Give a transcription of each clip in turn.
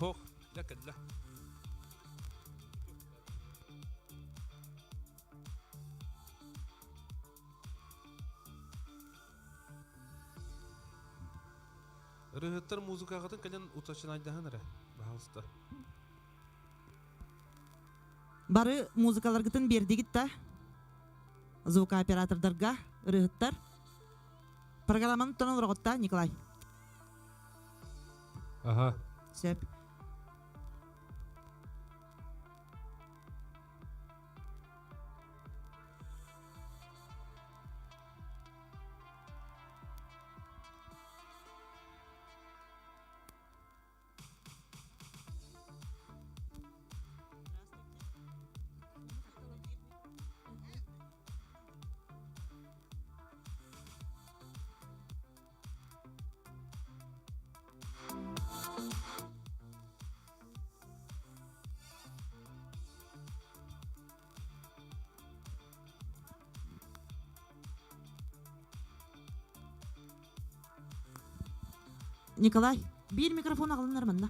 Hoch, lekker, lekker. Рыгыттар музыкағытын кәлен утачын айдахан әрі, бағалысты. Бары музыкаларгытын бердигит та звукооператордарга рыгыттар. Программаны тонын ұрғытта, Николай. Ага. Сөп. Николай, bir mikrofon алынар мында.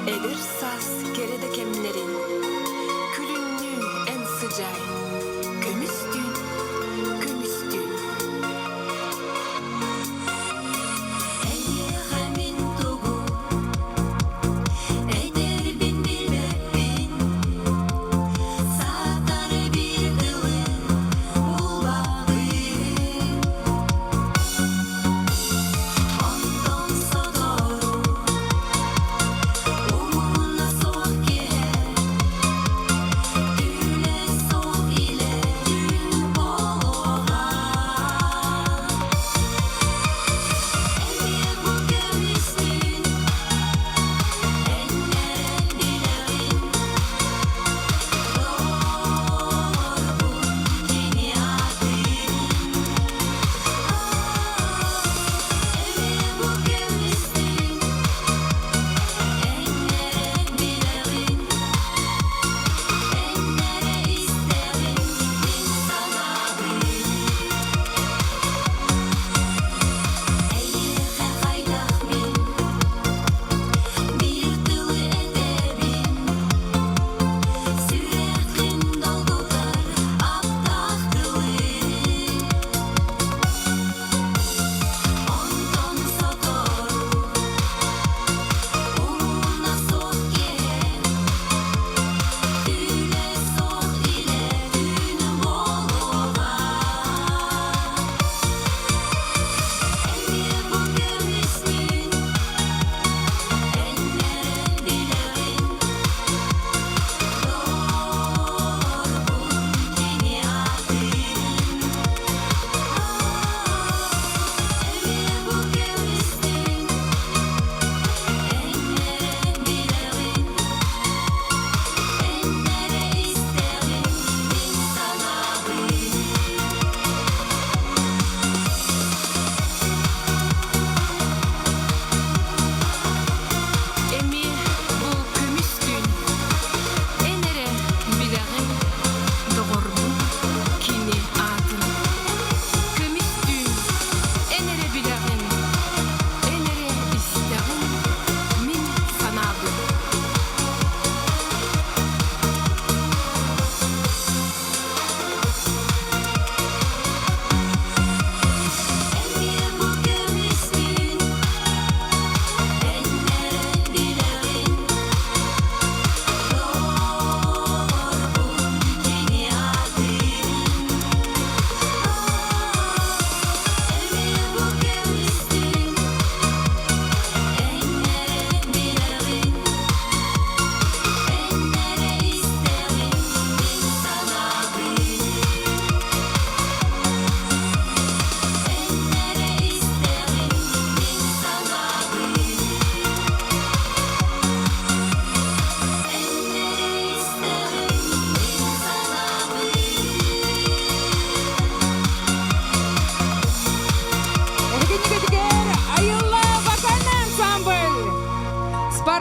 Edir saz geride kemlerin külünlü en sıcak gömüstün gömüstün Eye hemin togu Eder bin bilmebin Saatları bir kılı Ulağı Ondan sodoru Umuna soğuk ye Düle soğuk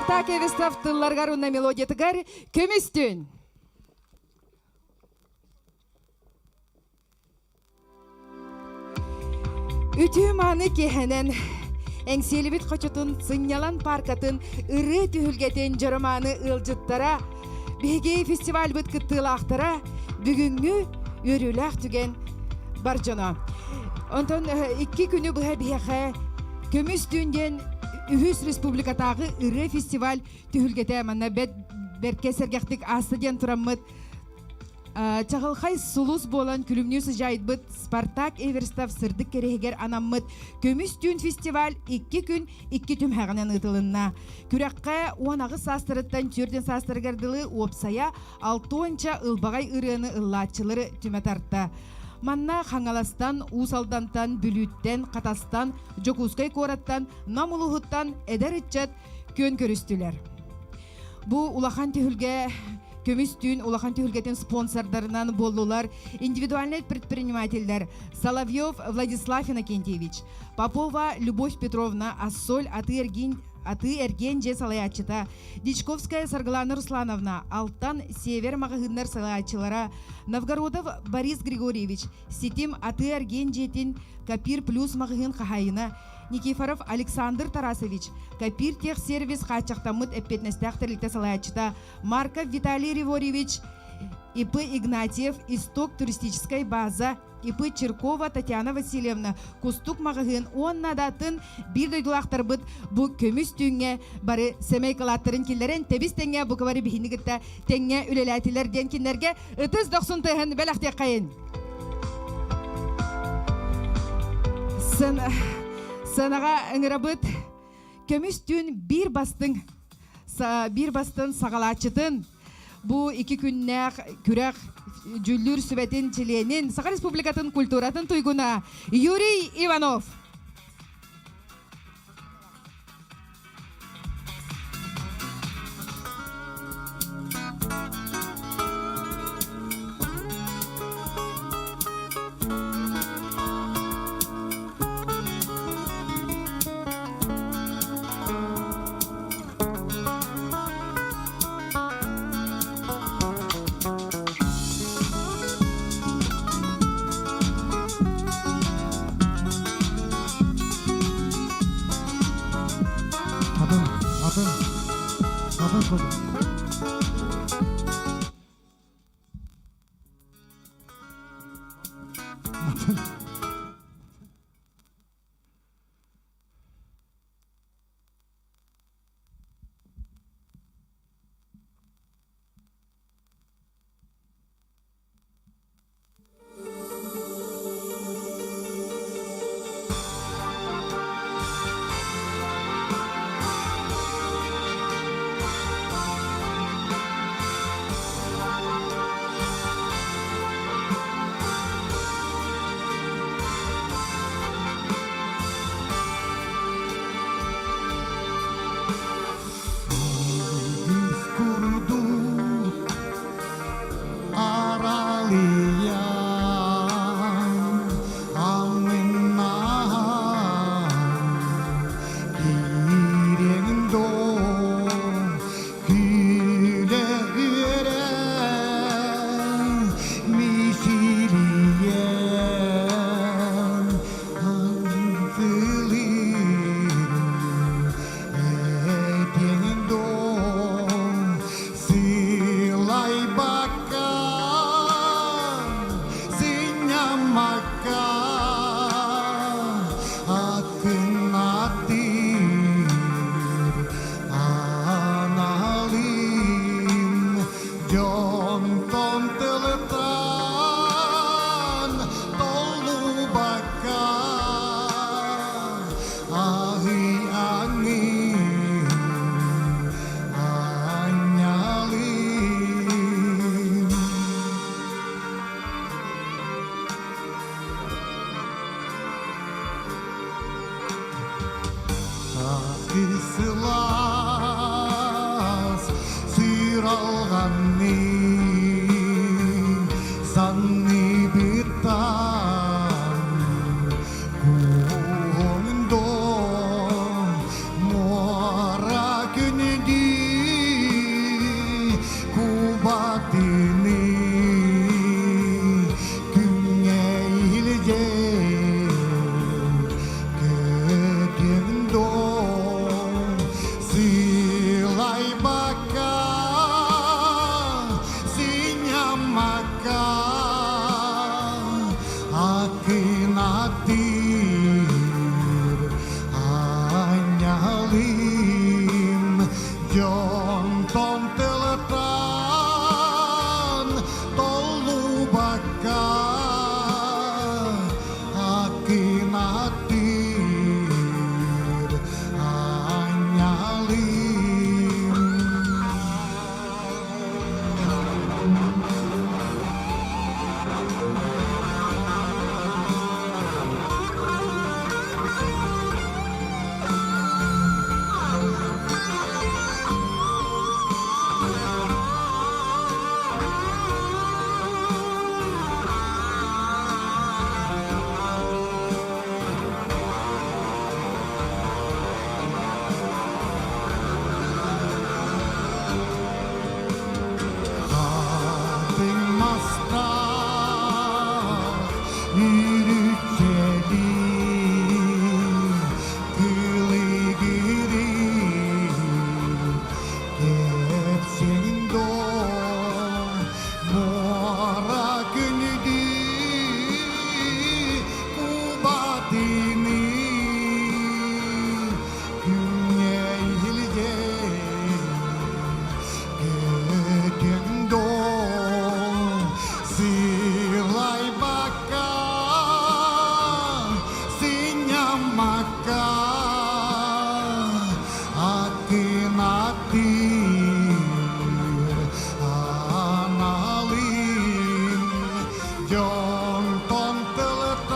Спартак Эвестав тылларга руна мелодия тыгар көмүстүн. Үтүү маны кехенен эңселибит қочутун сыннялан паркатын ыры түхүлгетен жарыманы ылжыттара беге фестиваль быт кыттылақтара бүгүнгү өрүләк түген баржона. Онтон 2 күнү быха бияха көмүстүнден Үхүс республикатағы ыры фестиваль түхүлгете манна беркесергектик астыден тураммыт Чағылхай сулус болан күлімнесі жайдбыт Спартак Эверстав сырдық керегер анаммыт көміс түн фестиваль 2 күн 2 түм хағынан ұтылынна. Күрәққа 10 састырыттан түрден састыргардылы опсая 6-онча ылбағай ырыны ыллатчылары түмет артта. Манна хаңаластан, усалдантан, бүлүттен, қатастан, жокускай кораттан, намулуғыттан эдер итчат көн көрістілер. Бұ улахан түхілге көмүстүн улахан түхүлгетен спонсордарынан болулар индивидуальный предпринимательдер Соловьев Владислав Иннокентьевич, Попова Любовь Петровна, Ассоль Аты Эргенже салаячыта, Дичковская Саргалана Руслановна, Алтан Север Магагыннар салаячылара, Новгородов Борис Григорьевич, Сетим Аты Эргенжетин Капир плюс Магагын Хахайына, Никифоров Александр Тарасович, Капир техсервис хачахтамыт эппетнестях терликте салаячыта, Марков Виталий Риворьевич, ИП Игнатьев, Исток туристическая база, ИП Черкова Татьяна Васильевна, Кустук Магагын, онна датын бир дойдулақтар бұд бұ көміс түйінге бары семейкалаттырын келдерін тебіс тәңге бұ кавары бігінігітті тәңге үлеләтілер ден кендерге ұтыз доқсын түйін бәліқтек қайын. Сынаға ыңырабыт көміс түйін бір бастың сағалатчытын бұ 2 күннәқ күрәқ жүллүр сүбәтін чиленин Саха Республикатын культуратын туйгуна Юрий Иванов. Kısılas sır alğanın sanni bir tan kuğunun mora günü maka akin atir analin jonton teletan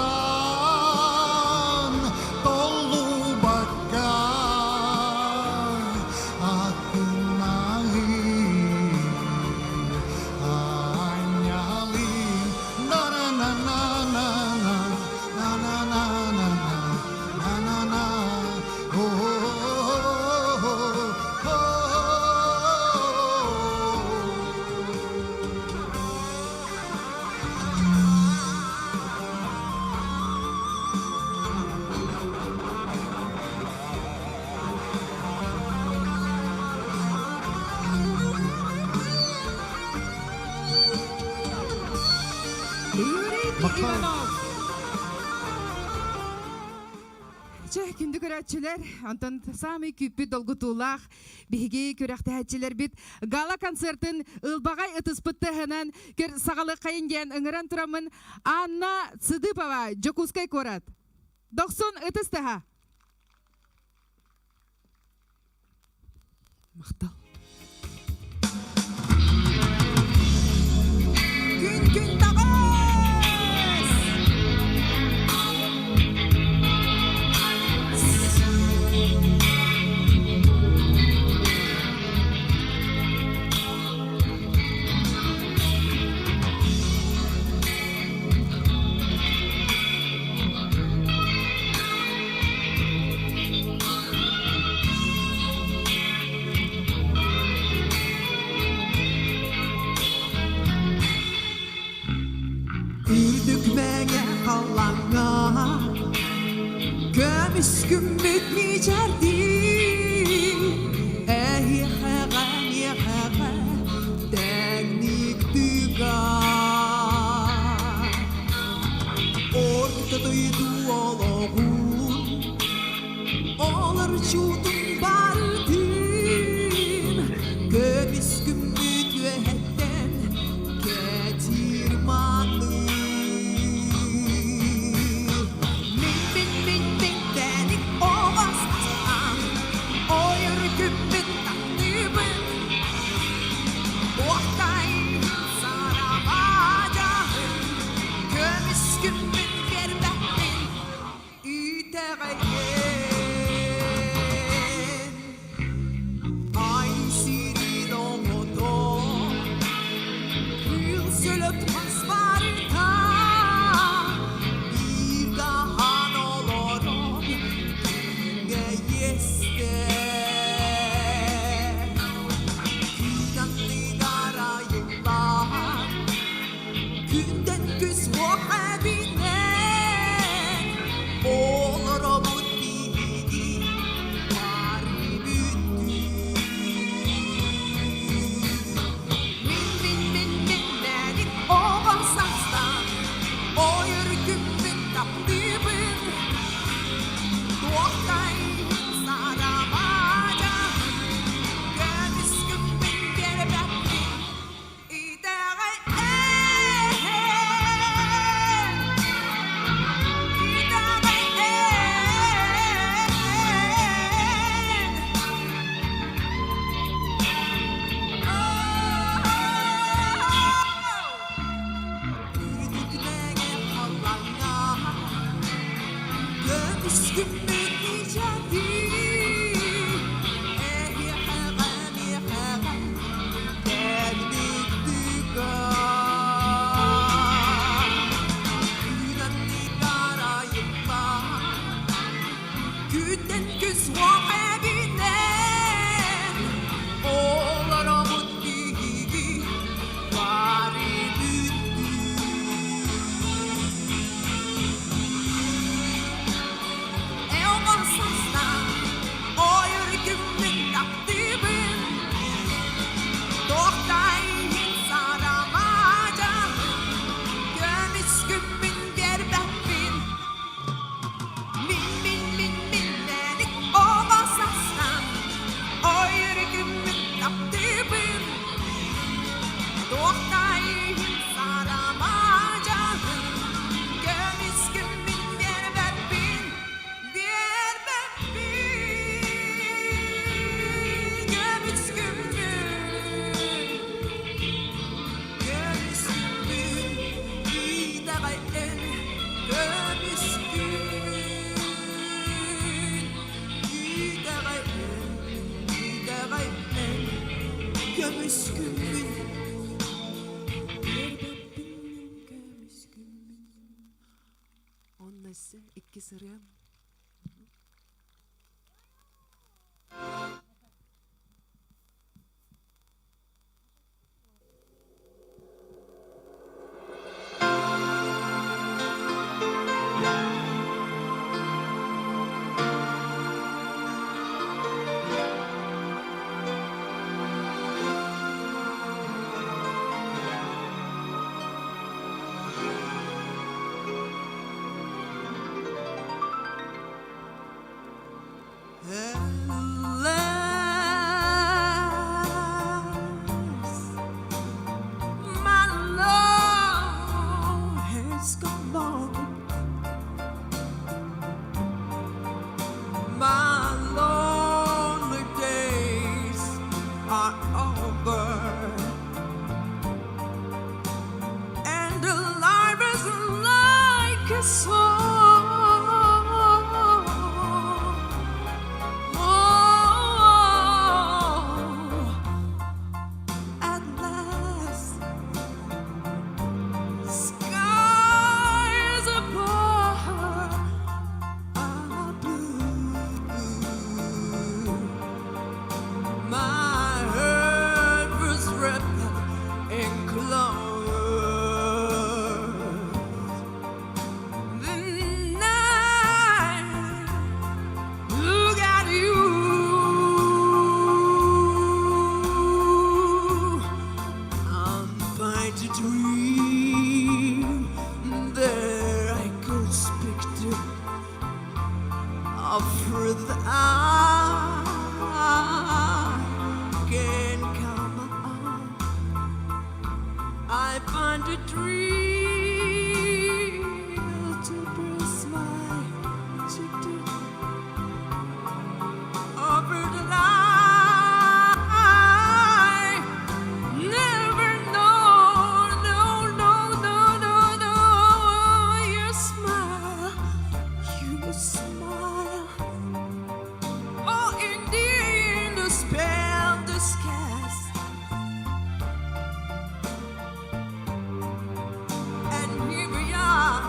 tolu baka akin ahir anyalin na na na na na na na na na na na na oh, oh, oh, oh, oh. Юрий Bakalım. Иванов. Күнді көрәтчілер, антон самый күппі долгутулақ, бігі көрәқтәтчілер бит, гала концертын ылбағай ұтыспытты хынан кер сағалы қайын ден ұңыран тұрамын Анна Цыдыпова, Джокускай корат. 90 ұтыстыға. Мақтал. Күн тағыз! Ürdükmeye kalana Gömüs gümbük nicerdi Ehi heğen yeheğe Teknik dıgar Orta duydu oloğun Olur çudun bardın Gömüs gümbük vehetten Getirmanı kömüskümün Onнасы икки сырын. My love has gone long. My lonely days are over, and life is like a song. At last, skies above are blue. My heart was wrapped in clouds. The night, look at you. I'm trying to dream that I could speak to a fruit that I can come on. I find a dream to press my cheek to over the line. Never know, no, no, no, no, no. You smile, you smile. Oh, indeed, the spell this cast. And here we are,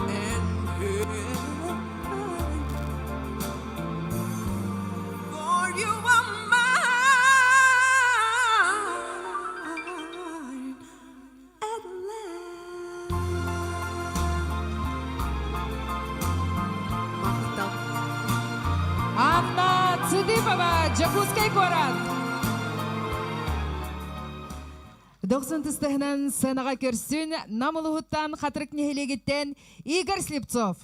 and here. For you are mine at last. Мақтал. Анна Цыдыпова, Жакутский город. 90 тыстыһынан сынаға көрсін, намылығыттан қатырық нехелегеттен Игорь Слепцов.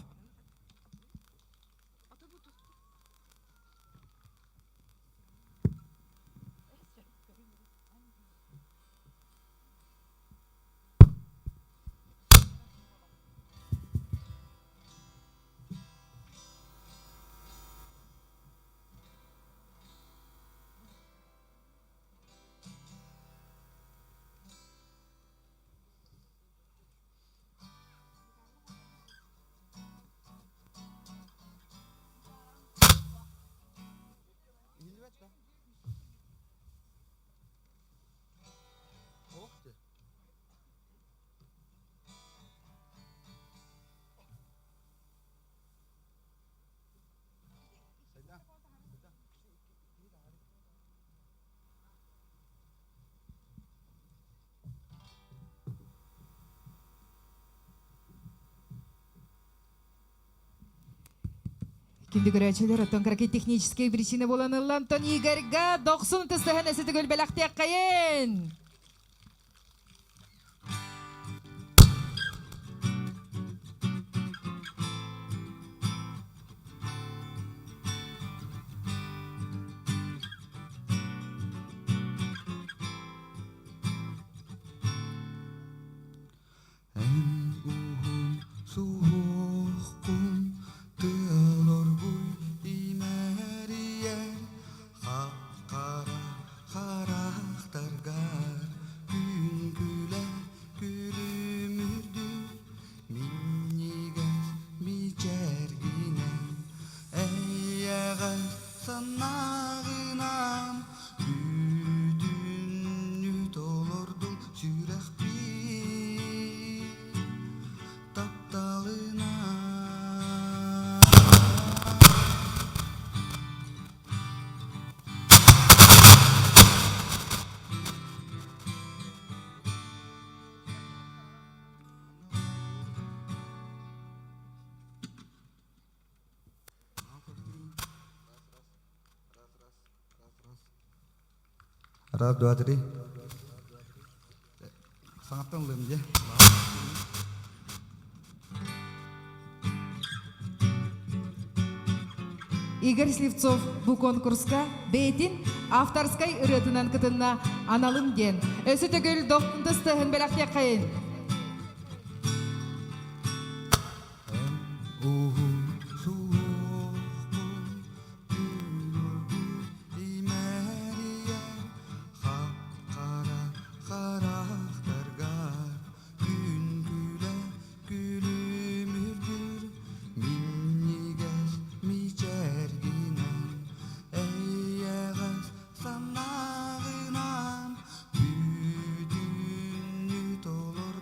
Кинди көрәчелер оттон караки технические причины болан ыллантон Игорьга 90 тыстыһын әсеті көлбәләқтек қайын. Suhukun telurgui imeriyen Kara karaktergar gün güle gülümürdü Minniger micerginen Eyyeğer sanağınan Düdü Раз, два, три. Саңаттан ылым же. Игорь Сливцов бу конкурска бейтин авторской ырытынан кытынна аналым ден. Өсі төгіл доқтындыстығын бәләқте қайын. Sanağınan büdünü dolur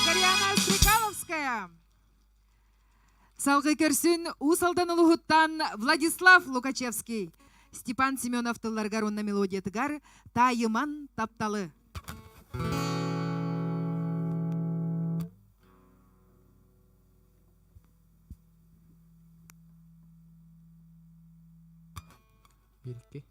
Гариана Стрекаловская. Салгы көрсін усалдан улуғыттан Владислав Лукачевский. Степан Семенов тылларгар онна мелодия тыгар тайыман тапталы. Birlikte.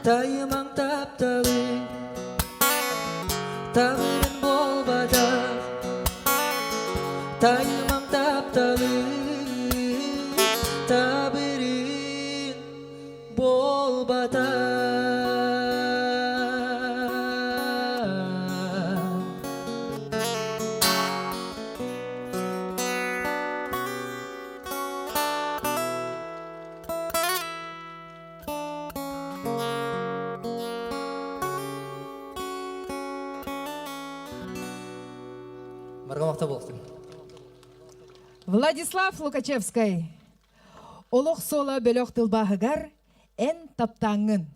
Tayımang taptalı Tavırın bol badar Tayımang taptalı Tavırın bol badar Маргамақта болсын. Владислав Лукачевский. Олық сола бөлік тылбағығар ән таптаңын.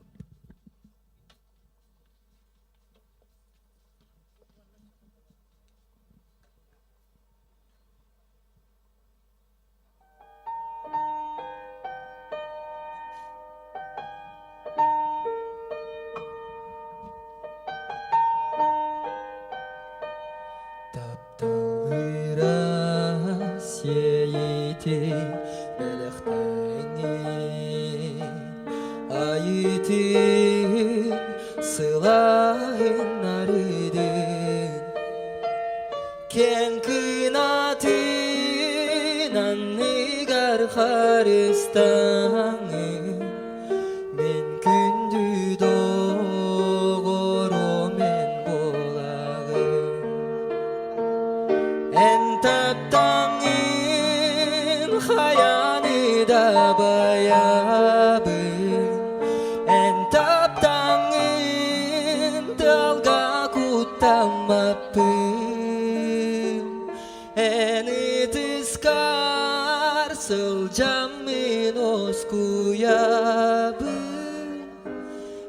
Тапталыра сейте бәліқтәңі Айыты сылайын арыдын Кен кынатын анныгар харыстаңы Мен күнді доғыру мен болағын En taptangin hayani da bayabın En taptangin dalga kutamapın En itiskar sılcamin oskuyabın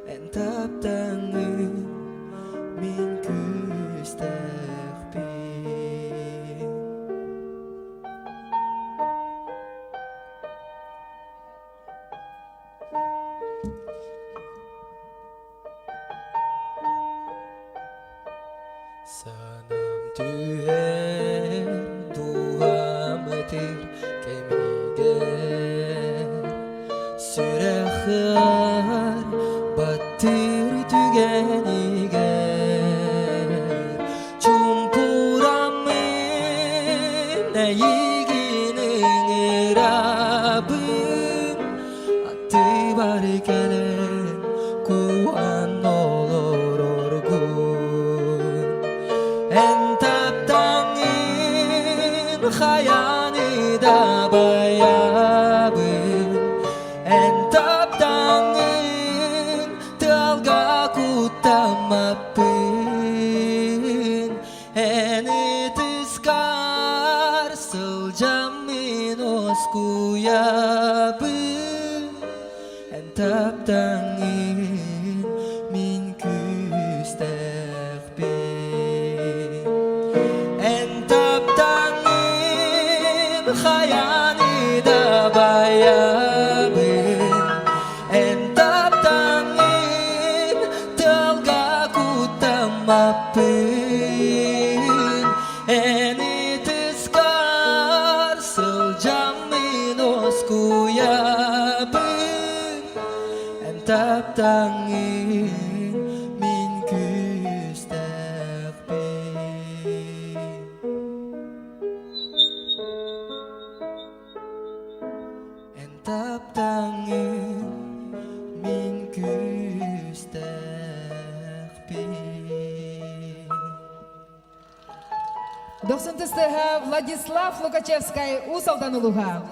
En taptangin min küstekbin tüher duamıdır kemiger sürehar battır tügeniger çumpuramın eyiginin Rabbim attı barkelen kuan olur orgun en taptangin hayani da bayabın en taptangin talga kutamapın en itiskar sılcamin oskuyabın en taptangin min küstehbin en taptangin hayani da bayabın en taptangin talga kutamapın en itiskar sılcamin oskuyabın en taptangin min küstehbin en taptangin min küstehbin 90-тыстыға Владислав Лукачевскай усалдан улуға.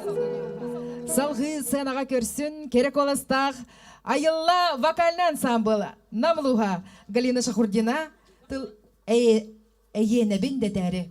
Салғы сценаға көрсін, керек оластақ, айылла вокальный ансамбль намлуға Галина Шахурдина тыл әйенебін де тәрі.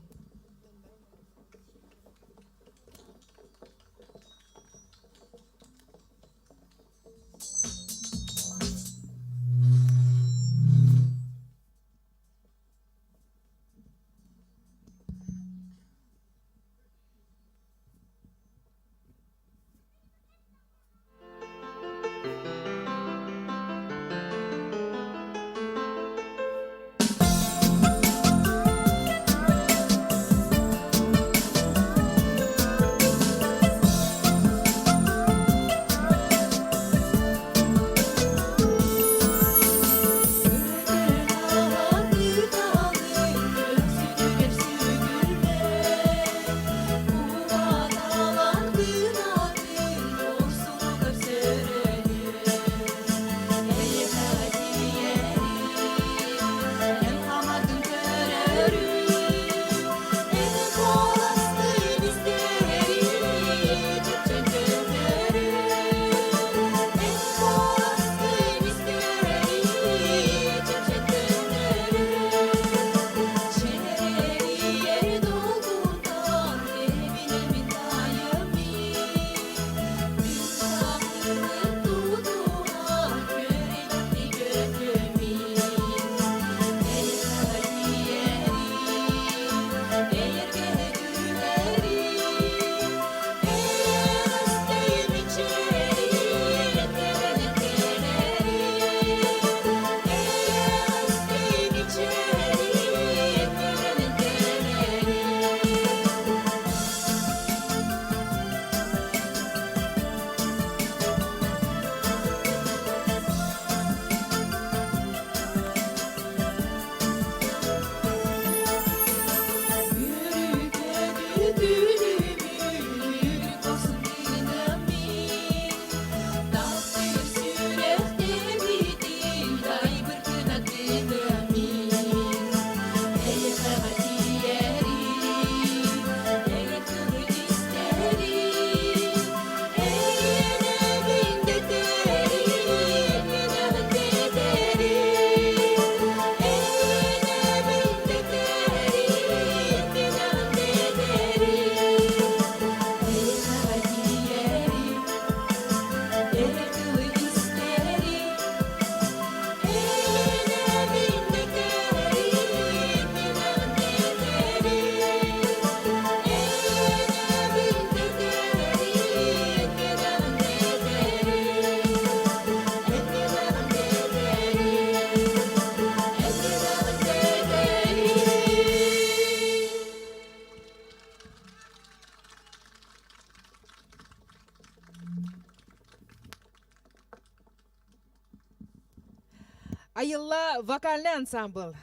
Айылла вокальный ансамбл.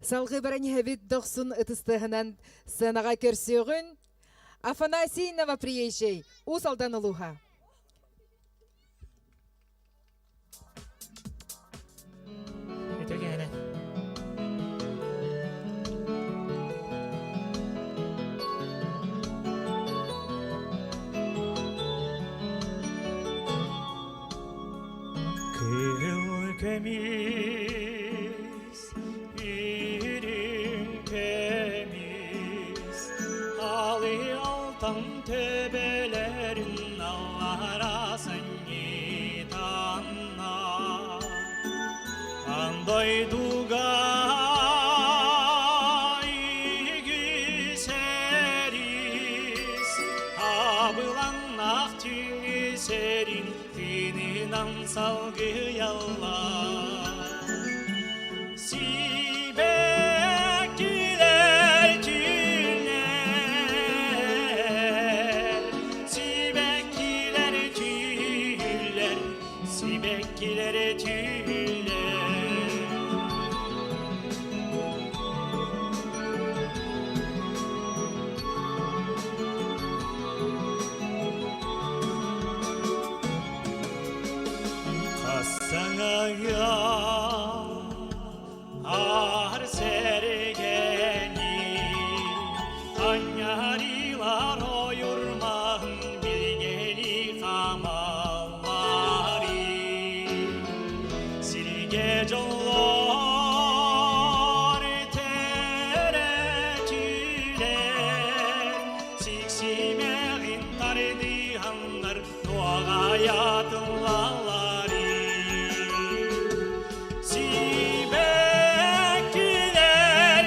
Салғы бірін хәбит доқсын ұтыстығынан сынаға көрсеуғін Афанасий Новоприезжей усалдан ұлуға. Ülkemiz, ülkemiz, Ali altan tebelerin Allah'a sanyitanna. Anday dugay güzeriz, abılan ahtini serin, fininan salgı yallar. Sibekliler güller, sibekliler güller, sibekliler güller. Sana ya ar sergeni anyarilar oyurman bilgeli kamalları silge jollar teretüler siksimeğin tardihanlar doğaya yatırlar. Sibekliler güller,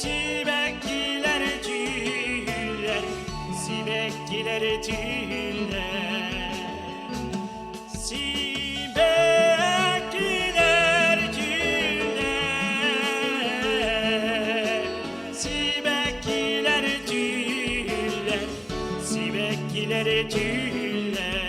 sibekliler güller, sibekliler güller, sibekliler güller, sibekliler güller, sibekliler güller.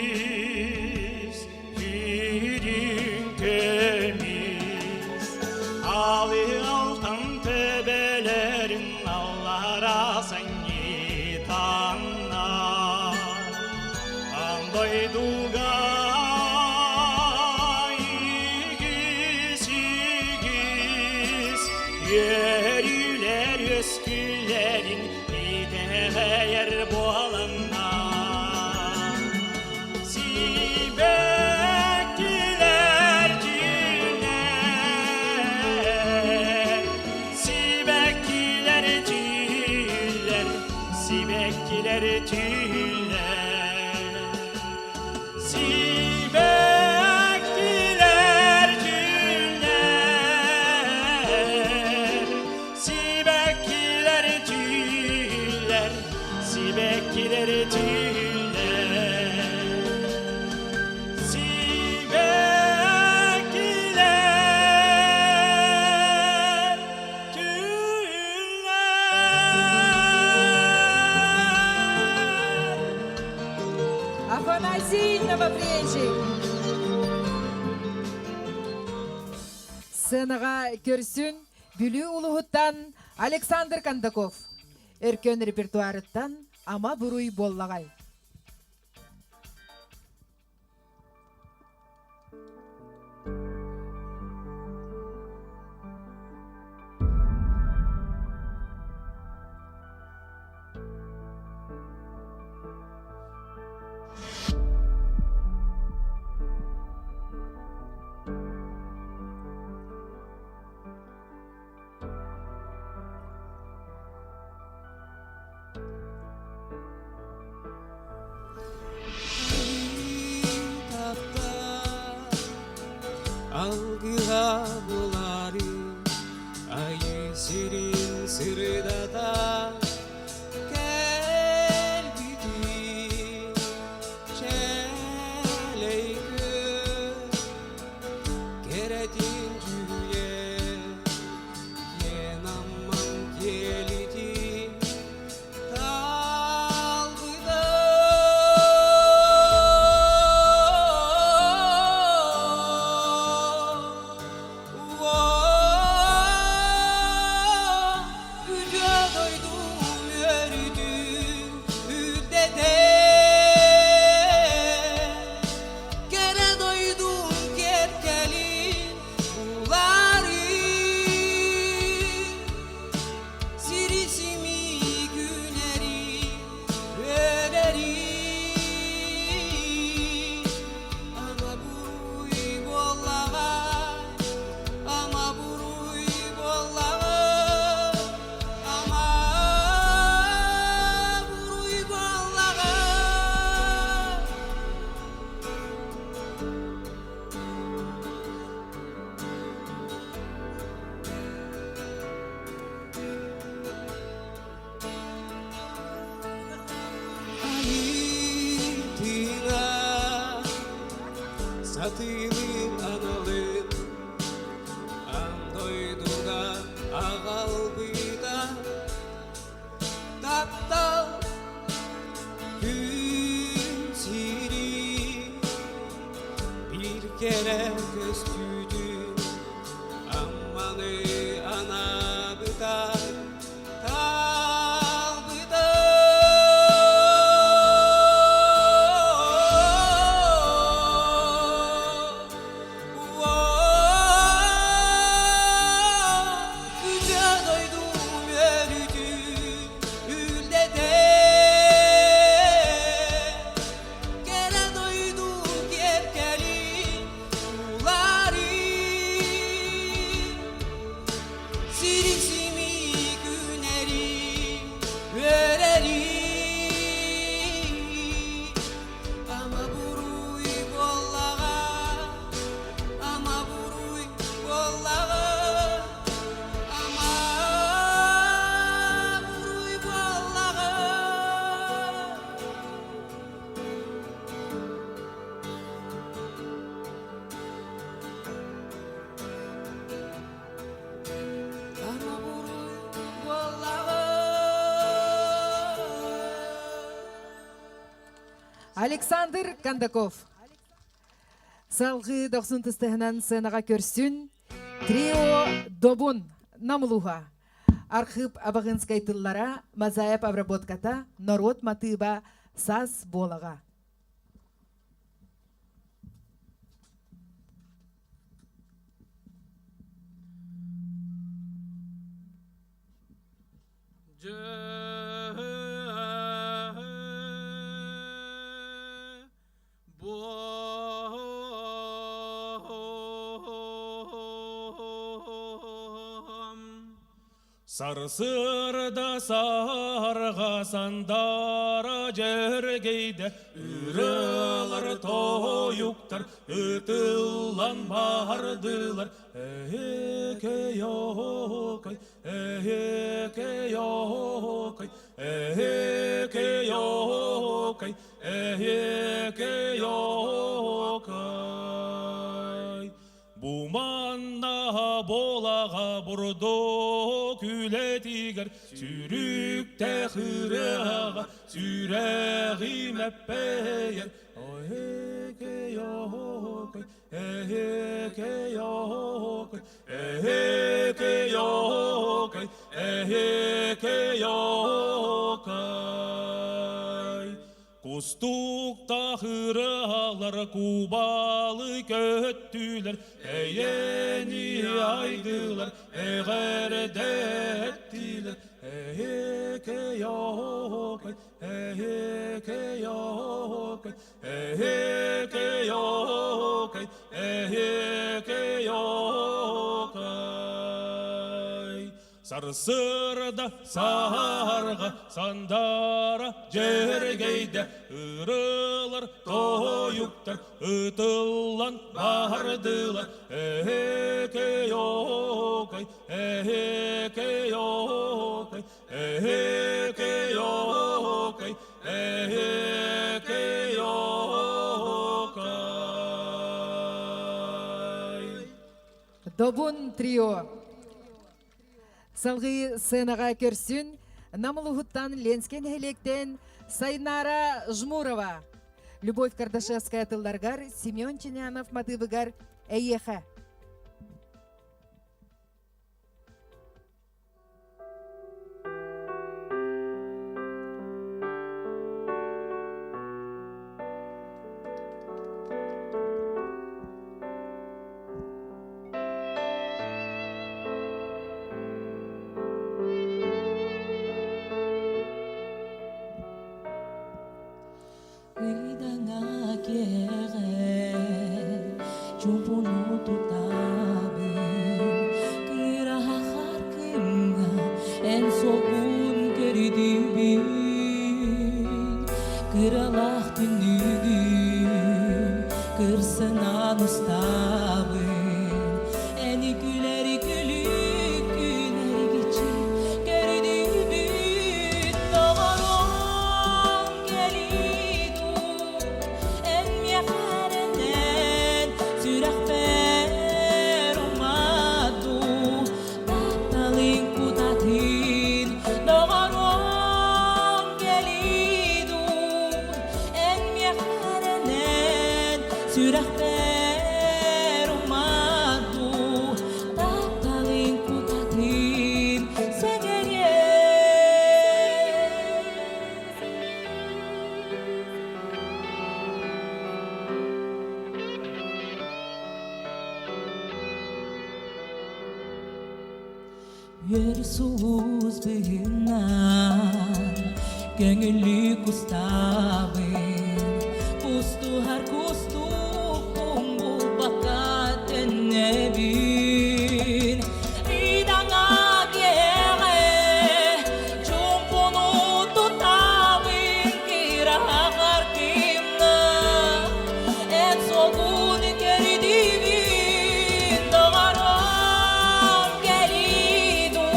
Ülkemiz, ülkemiz, Ali altan tebelerin Allah'a sanyitanna. Anday dugay güzügiz, yürüler özgürlerin bir yer boğalanna. Sibekliler güller, sibekliler güller, sibekliler güller, sibekliler güller, sibekliler güller, sibekliler güller. Афанасий Новоприезжий. Сынаға көрсін бүлі ұлығыттан Александр Кондаков. Өркен репертуарыттан Ама бұруй боллағай. алгыга булары айы сирин сырдата Satılın analın Andoyduga ağalbıda Tattal gün siri Bir kere göstüdüm Ammanı anabıda Александр Кондаков. Салгы 90 тыстыгынан сценаға көрсүн трио Добун намылуға. Архип Абагынскай тыллара, Мазаев обработката, народ матыба саз болага. Сарсырда сарға сандара жергейде Үрілер тойуктар үтілан бардылар Эхе йокай, эхе йокай, эхе йокай, эхе йокай Буманна болаға бұрды күлетігер Сүрікте қырыға сүрәғи мәппейер Эхе йокай, эхе йокай, эхе йокай, эхе йокай Кустукта хыралар кубалы көттүлер Эйени айдылар, эгердеттилер Эхе йокай, эхе йокай, эхе йокай, эхе йокай Сарсырда сарға сандара жергейде ырылар тойуктар ытылан бардылар эхекей окай эхекей окай эхекей окай эхекей окай. Добун трио. Салғы сценаға көрсін, Намылухуттан Ленскен Хелектен Сайнара Жмурова. Любовь Кардашевская тылдаргар, Семен Чинянов Матыбыгар Эйеха. Jesús behinan Gengeli kustaben Kustu har kustu Kumbu bakat ennebin Ridang agyere Chumpunu tutawin Kirakar kimna En sogun keridivin Doğaram gelidu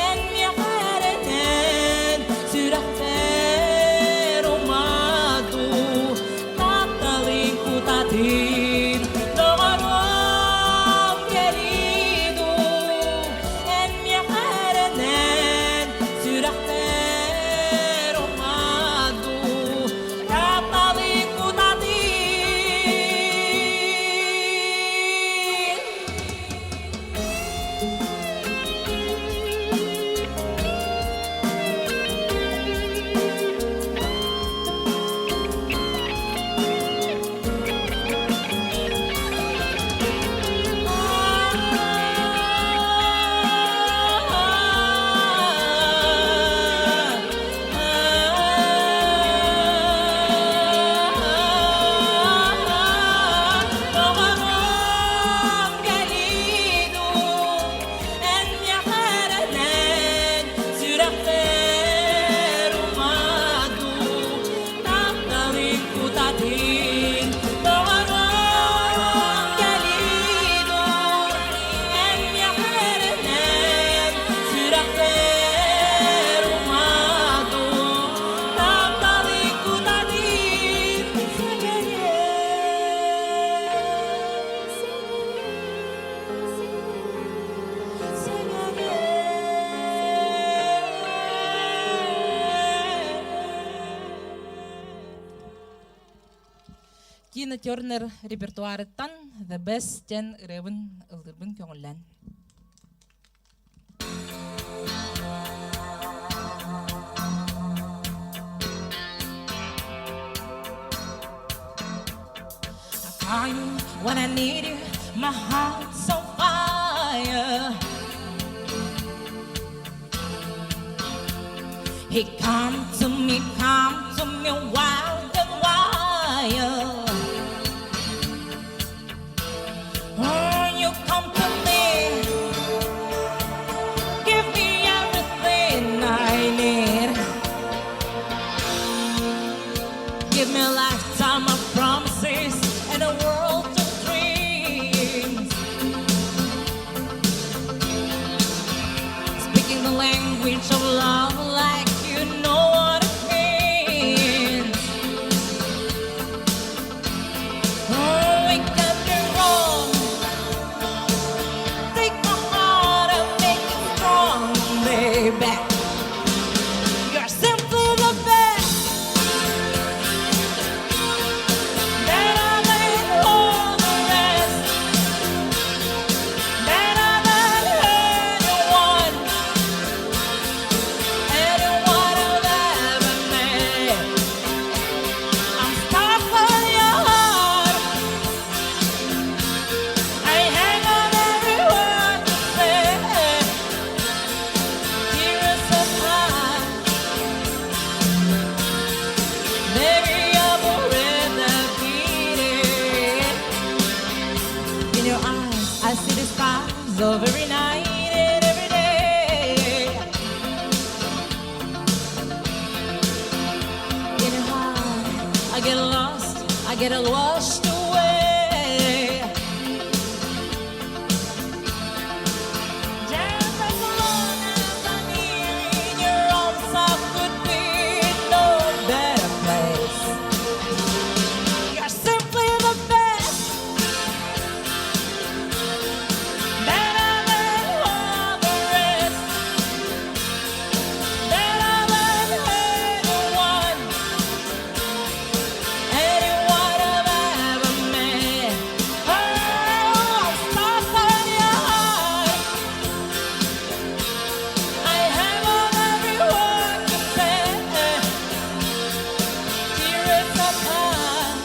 En mihareten Sürahter umadu Tatalin kutatin Doğaram gelidu En mihareten Sürahter umadu Tatalin kutatin Тина Тернер репертуарыттан The Best тен ырыбын ылдырбын көңіллән. I call you when I need you, my heart's on fire. He come to me wild and wild. Oh, you come to me I get washed away. Just as long as I'm here in your arms, I could be no better place. You're simply the best, better than all the rest, better than anyone I've ever met. Oh, stars on your heart, I have on every word you said. Tears apart,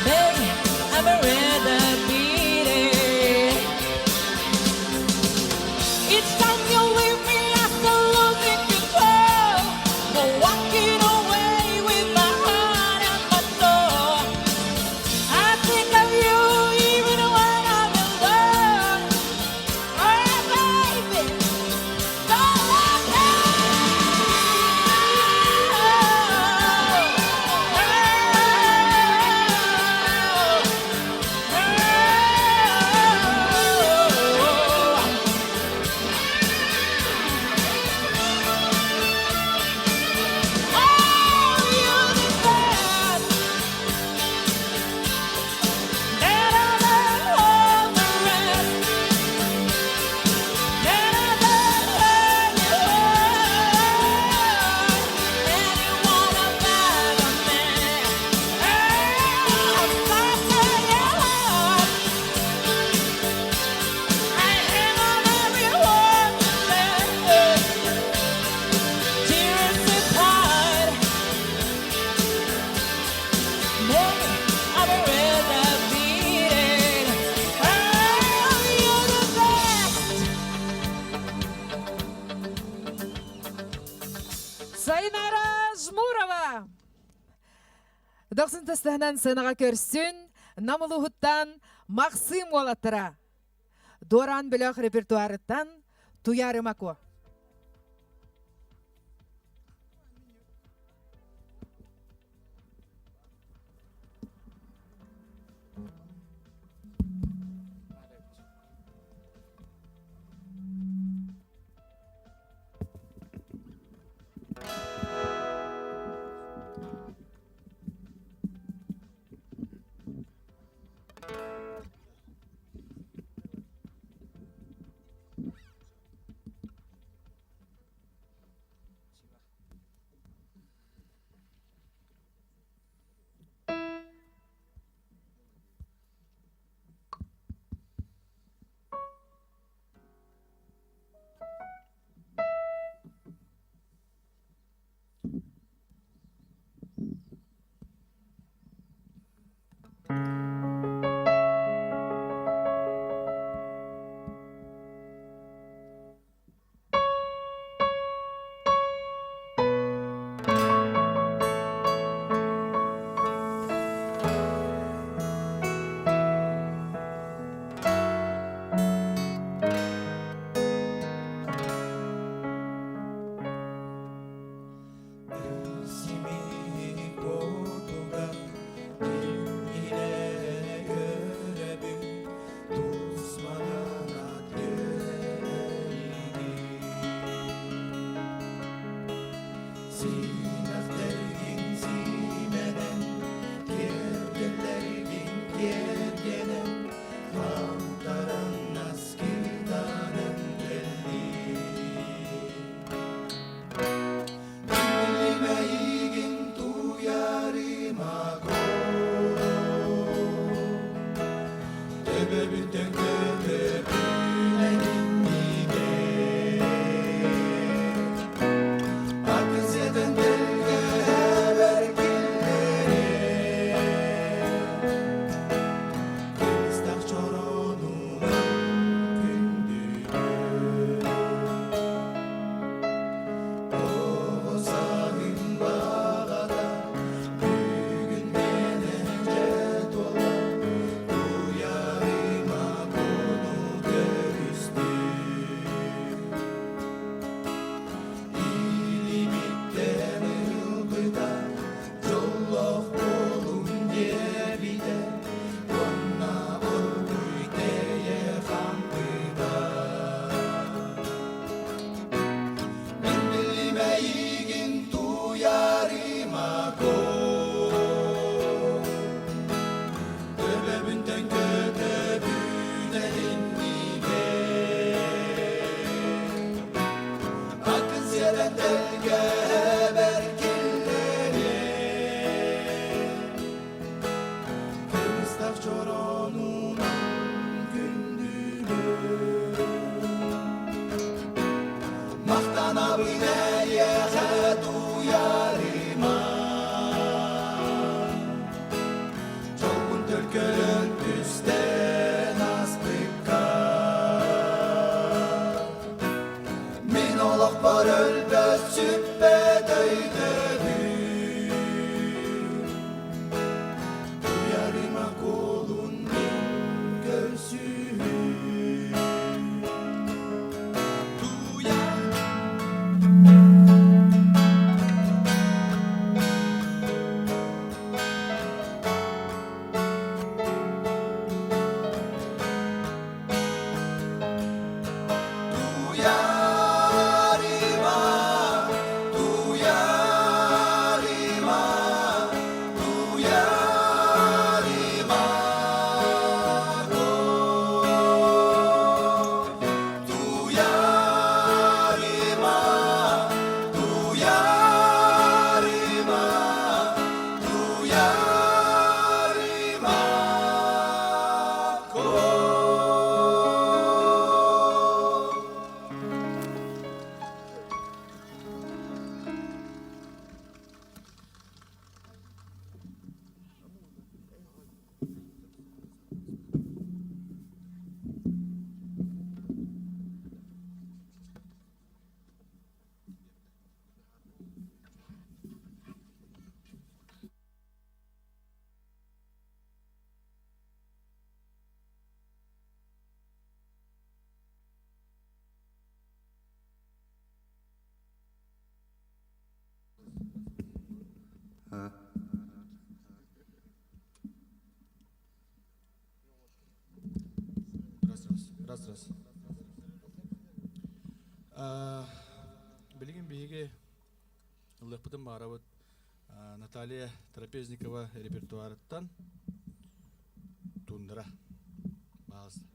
baby, I'm rather beating. Each time you leave me, I start losing control. But walking away with my heart at my door. I think of you even when I'm alone. Oh, baby, don't let me go. Tears apart, maybe I'm rather beating. Oh, you're the best. Сайнара Жмурова. Доқсын тастығынан сынаға көрсін, намылығыттан Максим олаттыра. Доран біліқ репертуарыттан Туярымако. Раз. Білген бейге ұлықпытын барабыт Наталья Трапезникова репертуарыттан тундыра бағызды.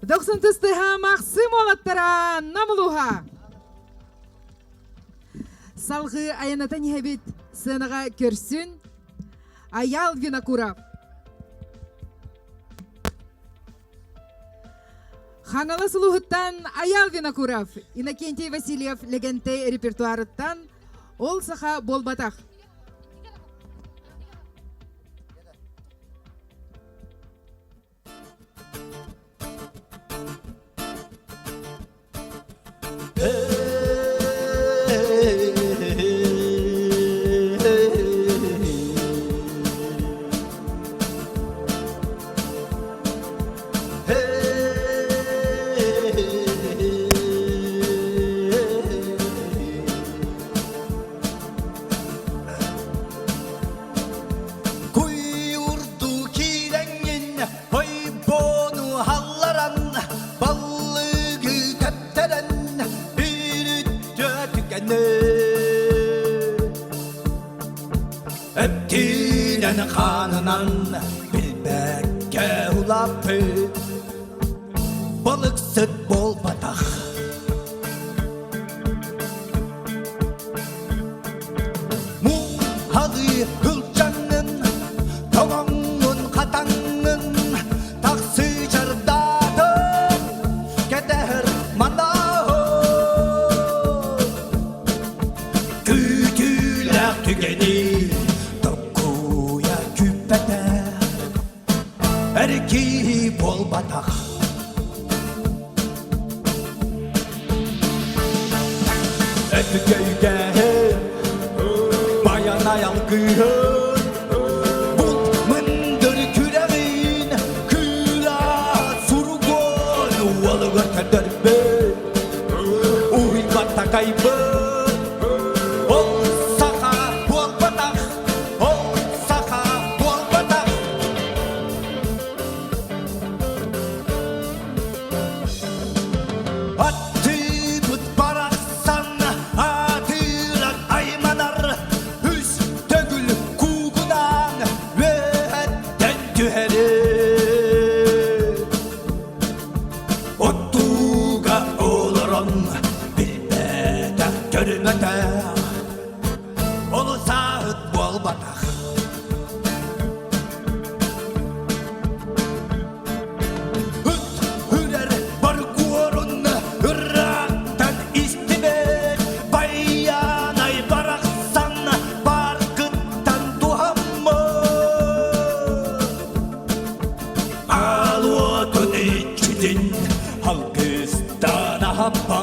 Доқсын тұстыға мақсым олаттара намылуға. Салғы аянатан ебет сынаға көрсін Аял Винокуров. Хаңалы сұлуғыттан Аял Винокуров, Иннокентий Васильев легентэй репертуарыттан ол саха болбатақ. Öptüğün kanınan bilbekke ulapı Balık süt bol batak Muhalı hülcanın Tavanın katanın Taksı çardadın Keder mandahı Kütüler tükeni Dokuya küpete Erki bol batak Ötü köyde Bayan ayal kıyır кайбыт ол саха болбатах ол саха болбатах аттыбыт барақсан атырак айманар үз төгүл куугунан өттен түһәрі оттуга олорон билбетак төрүмөтөк олу саат болбатах үрер бар куорун ыраттан истибет баянай бараксан баркыттан тухаммы ал отун ичидин алгыстан ахаппа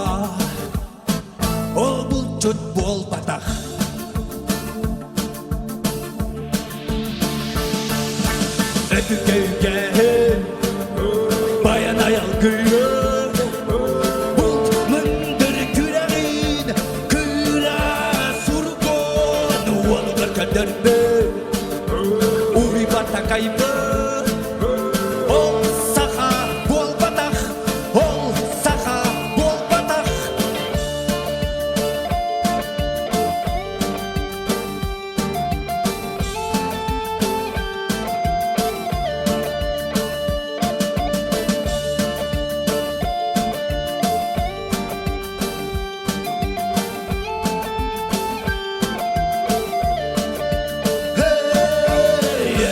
ол булчут болбатах өтүкөйген баян аял күйөр бұлт мындыр күрәғин күрә сургон уолгар кадырбы уй бата кайбы ол саха болбатах ол саха болбатах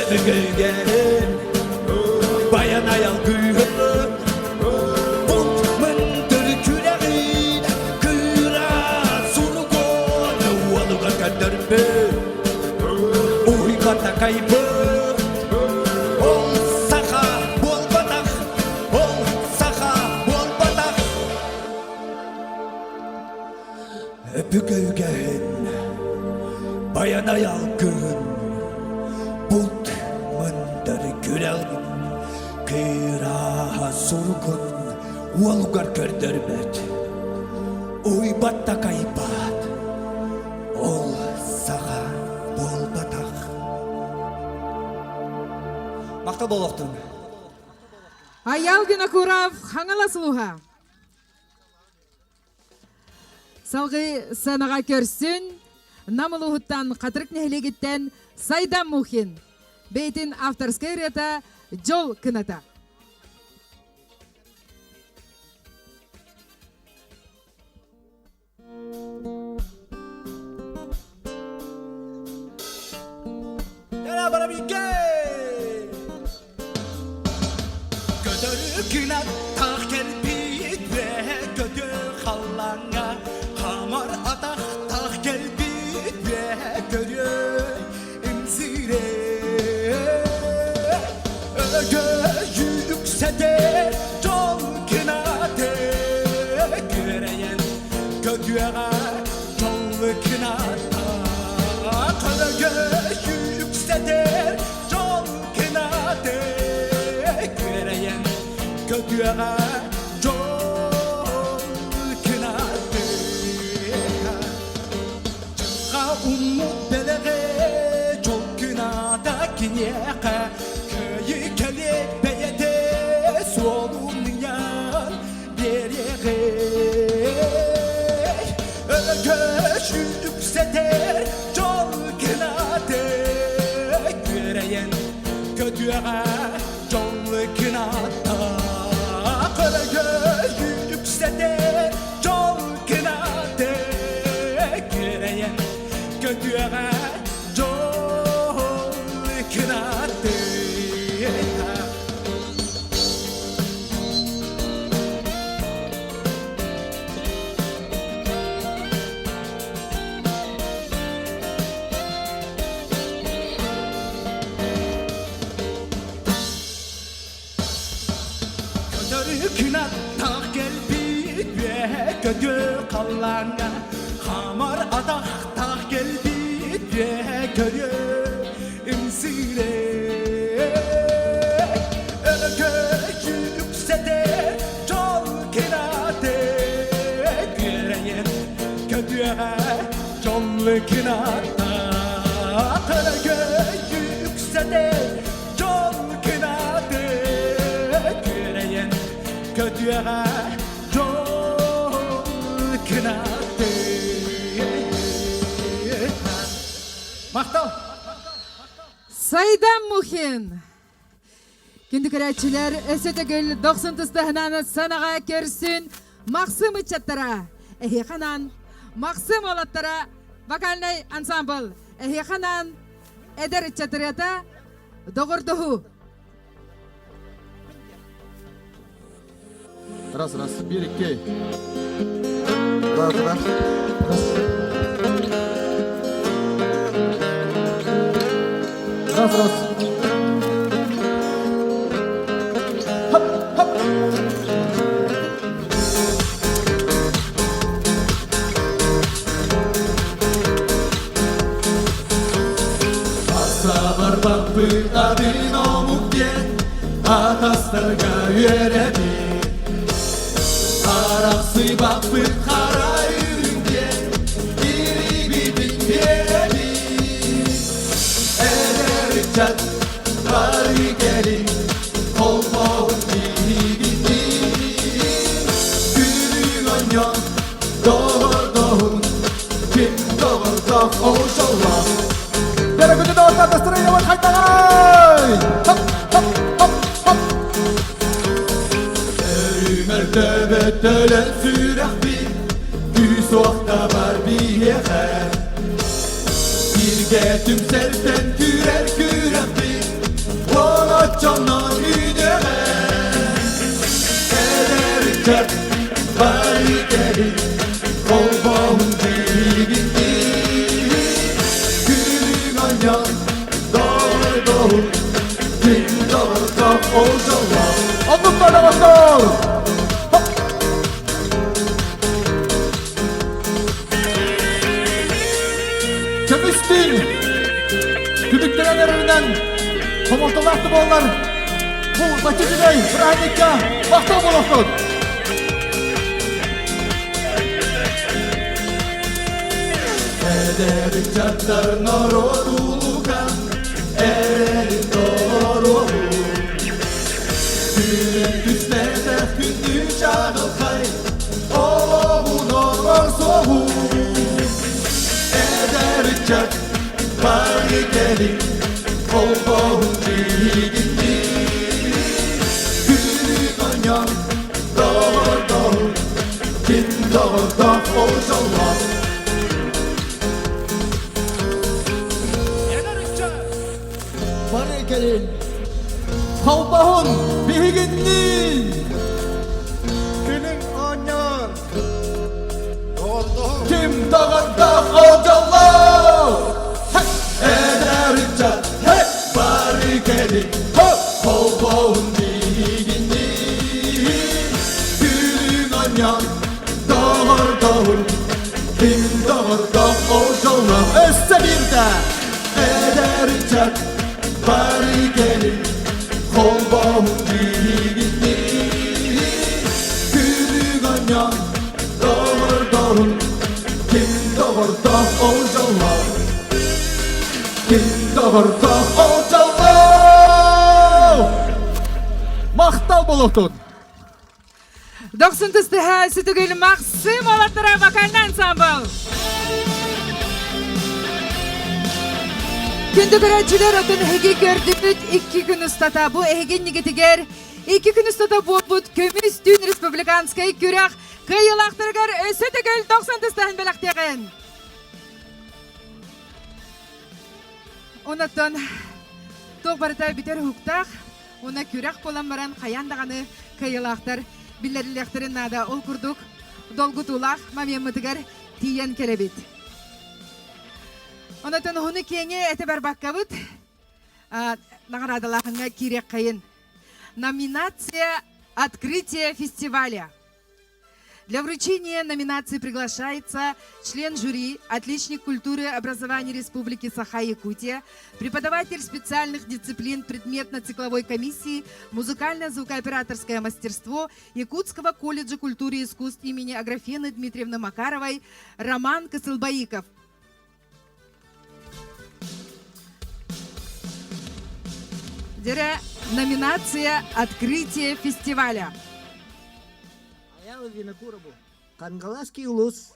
Өтүкөйген баян аял күйөр бұлт мындыр күрәғин күрә сургон уолгар кадырбы уй бата кайбы ол саха болбатах ол саха болбатах өпүкөйген баян аял күн бұлт мындыр күрәғин кыра сургун уолгар көрдөрбөт уй батта кайпат ол сага болбатах макта болоктун Аял Винокуров хаңала сылуға. Салғы санаға көрсін, намылуғыттан қатырық нәхілегіттен Сайдан Мухин. Бейтін авторскай рета Жол кыната. Götürüküne tak gelbiyik ve götür hallanga Hamar atak tak gelbiyik ve görüyor imzire Öge yüksede yol kınate Göreyen gödüğe yol kınata Öge yüksede yol kınate Göreyen gödüğe yol kınate Çığa umut belege yol kınata kinyeğe Köyü kelek beyete solunyan bir yere Ögeş yükselir yol kınate Göreyen gödüğe yol kınata Ögeş yükselir yol kınate Göreyen gödüğe yol kınate Gödürüküne tak gelbiyik ve gödü kallanga Hamar adak tak gelbiyik ve görüyor imzire Öge yüksede yol kınate Göreyen kınatta Kara göksede yol kınadı Küreyen kötüye yol kınadı Maqtal Сайдан Мухин. Күнді көрәтшілер өсетігіл 90-тыстығынан санаға көрсін Мақсым үтчаттара. Әхе қанан Мақсым олаттара вокальный ансамбл. Әхе қанан әдір үтчаттырата доғырдығы. Раз, bir, iki. Раз. Раз. Barbappı adın omuk gen Ataslarga üyerebi Arası bappı kara ürüngen Biri bidin yerebi Eder çat bari gelin Kolmağın biri bidin Gülün onyon doğur Kim doğur oşallah Dere gücü de orta destırıyla var kaytağay Hop Mertebe tölen sürah bir Küs vakta var bir yeğer Bir getim sersen kürer bir Ona canla üdeğer Eder çat bari gelin Kolbağın biri gitti Gülün doğur Kim doğur oşallah Anlıklarla bastır Kömüstin Düdüklenen erinden Komortalaktı bollar Bu Bakıcıday Bırahinlikka Vakta bolakın Ederin çatlar narodulukan Ererin doğru Günün düşlerde gündü çağılkay Oğlum olur soğuk Ederin çat bari gelin Kolbağın biri gitti Günün onyan doğur Kim doğur oşallah Bari gelin Kolbağın biri gitti Günün onyan Kim doğur oşallah Ederin çat bari gelin Kolbağın biri gitti Günün onyan doğur Kim doğur oşallah Össe bir de Ederin çat bari gelin Kolbağın biri gitti Günün onyan doğur Kim doğur oşallah Kim doğur oşallah Maqtal boluktun 90-тыстыға сүтігіл Мақсым олаттара вокальный ансамбл. Күнді көрәтшілер отын әге көрдіміт 2 күн ұстата. Бұ әген негетігер 2 күн ұстата бұд көміс түн республиканскай күрәқ қиылақтырғар өсі түгіл 90-тыстығын бәліқтеген. Онаттан тоқ барыта бітер хуқтақ, она күрәқ болан баран қаяндағаны қиылақтыр. Биллерлехтерин нада ол курдук долгу тулах мамеммытыгар тиен келебит. Онатын хуны кеңе этебер баккабыт наградалахынга кирек кайын. Номинация «Открытие фестиваля». Для вручения номинации приглашается член жюри, отличник культуры и образования Республики Саха-Якутия, преподаватель специальных дисциплин предметно-цикловой комиссии «Музыкальное звукооператорское мастерство» Якутского колледжа культуры и искусств имени Аграфены Дмитриевны Макаровой Роман Косылбаиков. Сирдере номинация «Открытие фестиваля». Аял Винокурову. Кангаласский улус.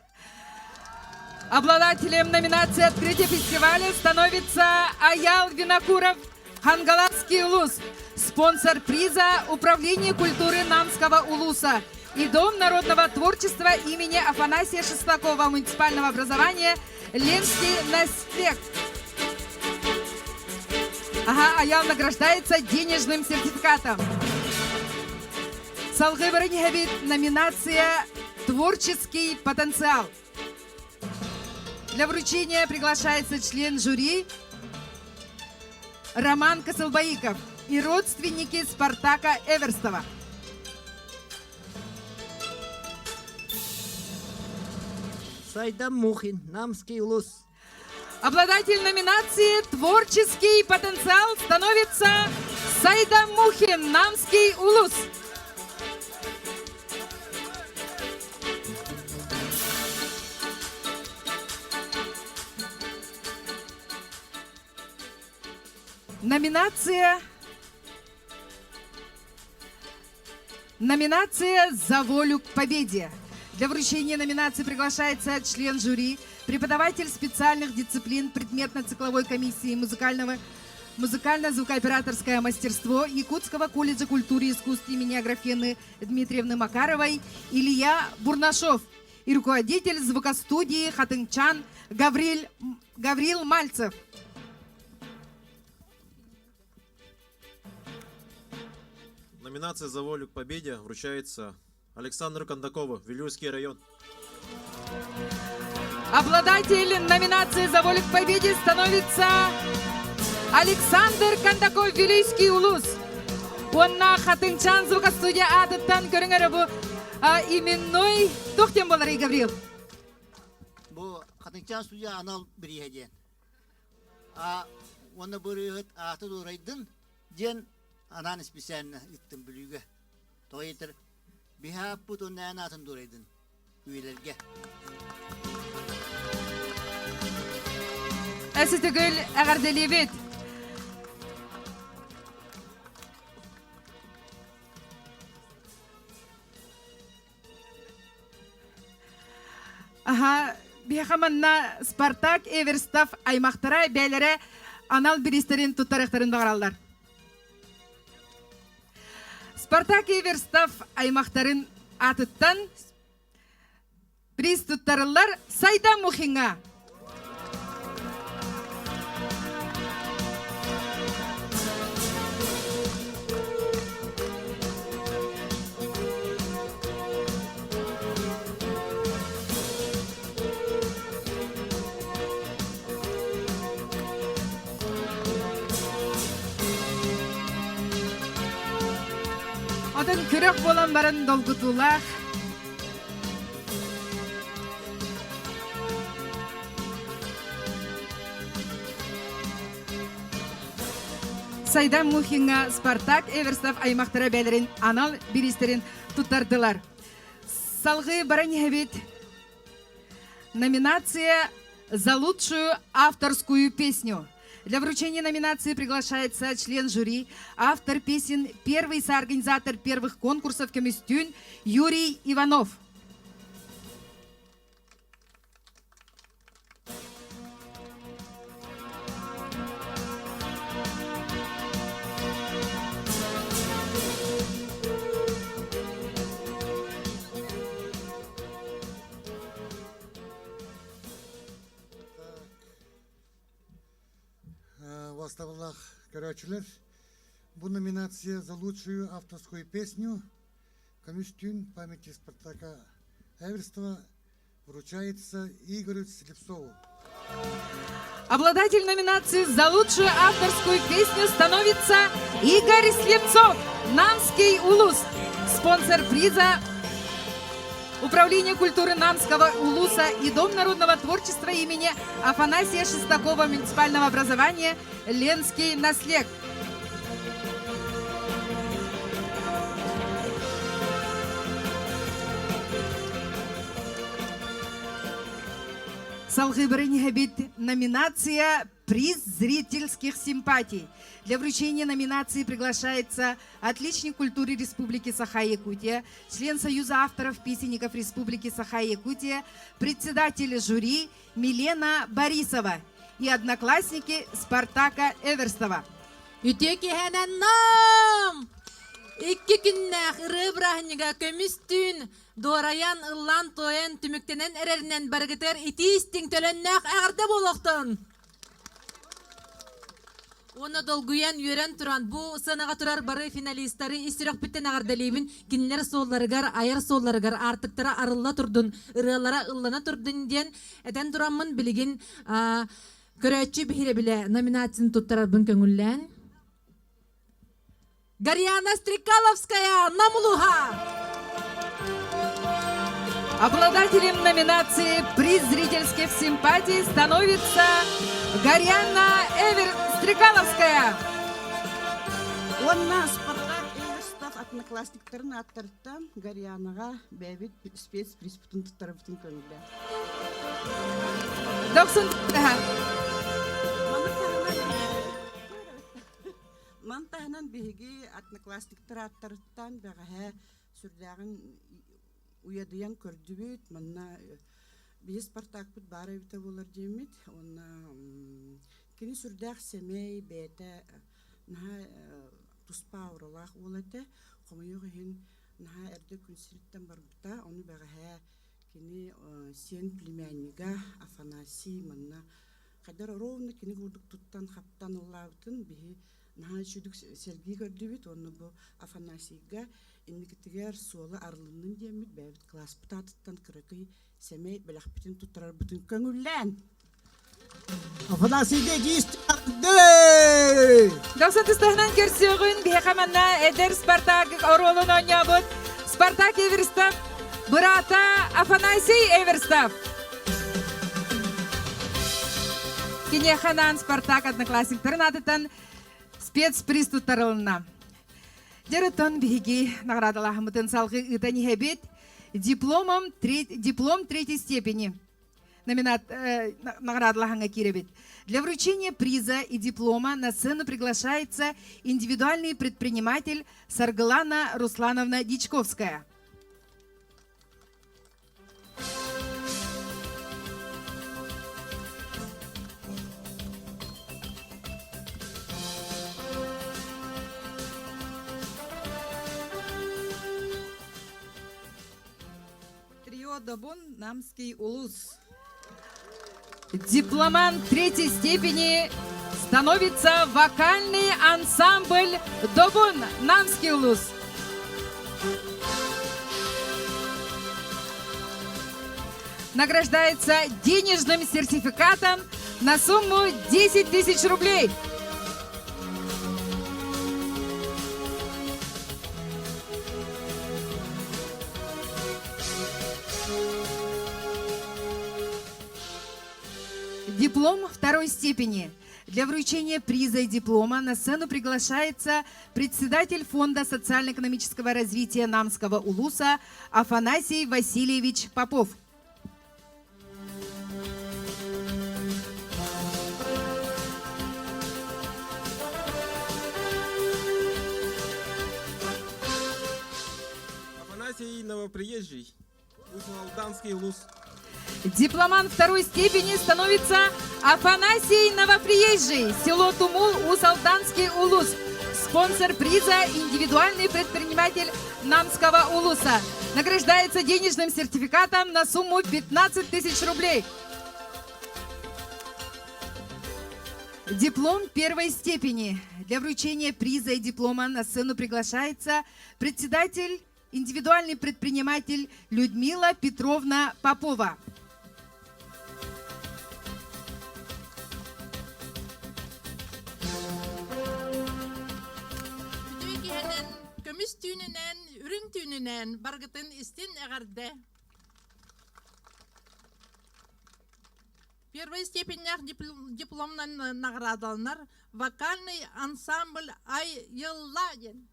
Обладателем номинации «Открытие фестиваля» становится Аял Винокуров, Хангаласский улус. Спонсор приза Управление культуры Намского улуса и Дом народного творчества имени Афанасия Шестакова муниципального образования Ленский наслед. Аял награждается денежным сертификатом. Салгы Баранихабит номинация «Творческий потенциал». Для вручения приглашается член жюри Роман Косылбаиков и родственники Спартака Эверстова. Сайдам Мухин. Намский улус. Обладатель номинации «Творческий потенциал» становится Сайдам Мухин, Намский улус. Номинация «За волю к победе». Для вручения номинации приглашается член жюри, преподаватель специальных дисциплин предметно-цикловой комиссии музыкально-звукооператорское мастерство Якутского колледжа культуры и искусств имени Аграфены Дмитриевны Макаровой Илья Бурнашов и руководитель звукостудии Хатынчан Гаврил Мальцев. Номинация «За волю к победе» вручается Александру Кондакову, Вилюйский район. Обладатель номинации «За волю к победе» становится Александр Кондаков, Вилюйский улус. Он на Хатынчан звукостудия Адыттан көріңері именной тоқтен болары, Гаврил. Бу Хатынчан студия анал bir yedен. Onu burayı atı doğraydın. Den anan ispisen ittim bülüge. Toyitır. Biha putun ne anatın doğraydın. Üyelerge. Әсітігіл әғарделебет. Бехаманна Спартак Эверстов аймақтара бәлері анал біристерін тұттарықтарын бағаралдар. Спартак Эверстов аймақтарын атыттан приз тұттарылар Сайдам Мухинға. Одан көрек болан барын долгутулақ. Сайдам Мухинға Спартак Эверстов аймақтара бәлерін анал биристерін тұттардылар. Салғы Баранихабит номинация «За лучшую авторскую песню». Для вручения номинации приглашается член жюри, автор песен, первый соорганизатор первых конкурсов «Комистюн» Юрий Иванов. Восставлах Карачулер. Бу номинация за лучшую авторскую песню «Комистюн» памяти Спартака Эверстова вручается Игорю Слепцову. Обладатель номинации за лучшую авторскую песню становится Игорь Слепцов, Намский улус. Спонсор приза Управление культуры Намского улуса и Дом народного творчества имени Афанасия Шестакова муниципального образования Ленский наслед. Салгы Баранихабит номинация приз зрительских симпатий. Для вручения номинации приглашается отличник культуры Республики Саха-Якутия, член Союза авторов-песенников Республики Саха-Якутия, председатель жюри Милена Борисова и одноклассники Спартака Эверстова. Üteki hänen nam! İki günlük rıbrahniga kömüstün doğrayan ıllan toyan tümüktenen ererinden bargıtır iti istin tölönnek ağırda boloktun. Onu dolguyan yören turan bu sanaga turar barı finalistleri istirok bitten ağırdalibin kinler sollarıgar ayar sollarıgar artıktıra arılla turdun ırılara ıllana turdun diyen eden duranmın biligin köröçü bihire bile nominasyon tuttarar bun köngüllen. Garьяна Стрекаловская, Намулуха! Обладателем номинации «Приз зрительских симпатий» становится Гарьяна Стрекаловская. Онна Спартак Эверстов одноклассниктарын аттырттан Гарьянаға бәбит спецприз бүтін тұттарыптың көңілі. 90. Мантахынан биһиги одноклассниктар аттырттан бәғәһә сүрдәғін уядыян көрдүбүт, манна бие Спартак бут бары бите болар демит, онна кини сүрдәғ семей бәйті наха туспа уралақ олады, қомайығы хен наха әрді күнсіліктен бар бұта, оны бәғәһә кини сен племяннига Афанасий манна қайдар ровны кини күрдік туттан қаптан олабытын биһи наха шүдік Сергей көрдүбүт, оны бұ Афанасийга инникітігер суолы арлынын демит бәбіт класс бұтатыттан кыракый семей біләқпетін тұттырар бүтін көңіллән. Афанасийге кистарды! 90-тыстығынан көрсеғін бейқаманна әдер Спартак оролын ойнабыт. Спартак Эверстов, бұрата Афанасий Эверстов. Кенеханан Спартак одноклассниктарын атытан спецприз туттарылына. Дерутон биги наградалахмытын салгы ытани хебет диплом третьей степени. Наградалаханга киребет. Для вручения приза и диплома на сцену приглашается индивидуальный предприниматель Саргалана Руслановна Дичковская. Добун Намский улус. Дипломант третьей степени становится вокальный ансамбль Добун Намский улус. Награждается денежным сертификатом на сумму 10 000 рублей. Диплом второй степени. Для вручения приза и диплома на сцену приглашается председатель Фонда социально-экономического развития Намского улуса Афанасий Васильевич Попов. Афанасий новоприезжий, Усалданский улус. Дипломант второй степени становится Афанасий Новоприезжий, село Тумул, Усалданский улус. Спонсор приза – индивидуальный предприниматель Намского улуса. Награждается денежным сертификатом на сумму 15 000 рублей. Диплом первой степени. Для вручения приза и диплома на сцену приглашается председатель, индивидуальный предприниматель Людмила Петровна Попова. Kömüs tüününen, ürün tüününen bargıtın istin ağırdı. Первой степенях дипломна наградалар вокальный ансамбль Айылладин.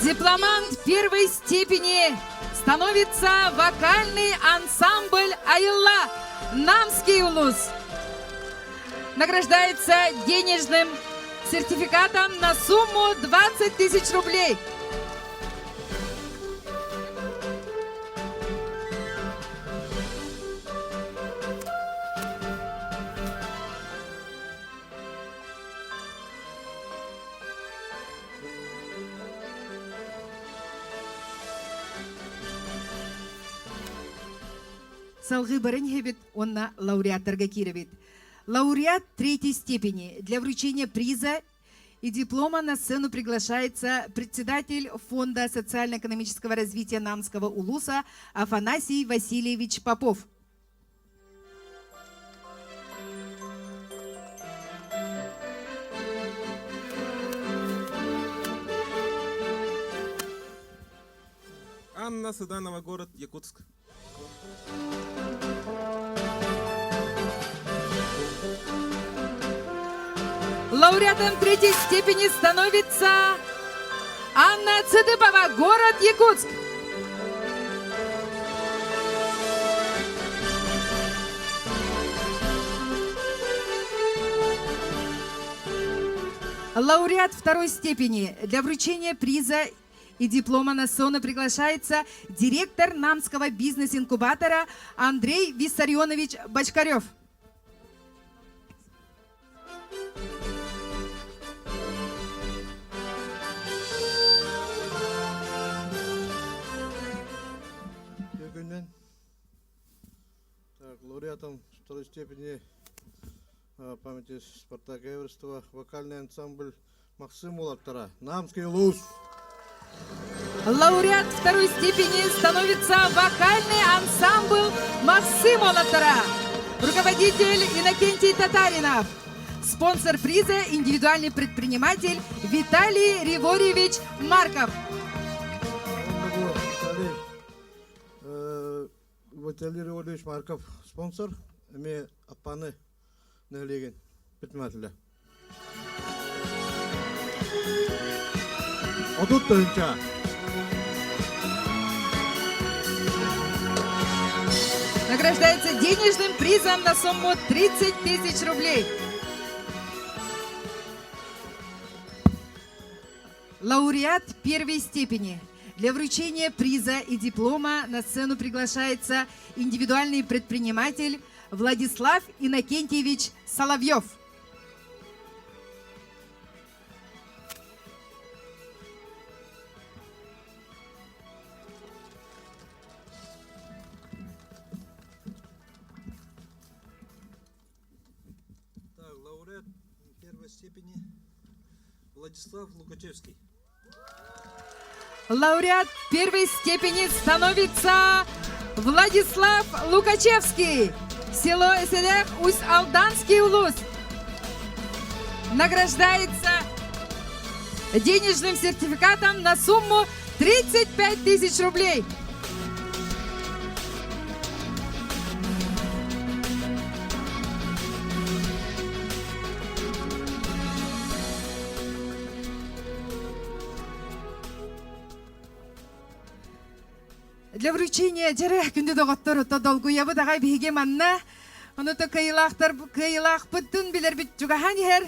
Дипломант первой степени становится вокальный ансамбль Айылла Намский улус. награждается денежным сертификатом на сумму 20 тысяч рублей. Салгы барын хебет, онна лауреаттарға киребет. Лауреат третьей степени. Для вручения приза и диплома на сцену приглашается председатель Фонда социально-экономического развития Намского улуса Афанасий Васильевич Попов. Анна Суданова, город Якутск. Лауреатом третьей степени становится Анна Цыдыпова, город Якутск. Лауреат второй степени. Для вручения приза и диплома на сцену приглашается директор Намского бизнес-инкубатора Андрей Виссарионович Бочкарев. Так, лауреатом второй степени памяти Спартака Эверстова вокальный ансамбль Максим Улаттара, Намский улус. Лауреат второй степени становится вокальный ансамбль Максим Улаттара, руководитель Иннокентий Татаринов, спонсор приза индивидуальный предприниматель Виталий Григорьевич Марков. Виталий Григорьевич Марков спонсор, эми апаны нәлеген предпринимателя. Одут тойынча. Награждается денежным призом на сумму 30 тысяч рублей. Лауреат первой степени. Для вручения приза и диплома на сцену приглашается индивидуальный предприниматель Владислав Иннокентьевич Соловьев. Так, лауреат первой степени Владислав Лукачевский. Лауреат первой степени становится Владислав Лукачевский, село Эселех, Усть-Алданский улус. Награждается денежным сертификатом на сумму 35 тысяч рублей. Для вручения жары күнді доғыттыр ұтты долгуябы дағай бейге манна. Оны-то кайылақ бұттын білер біт жүгахан ер.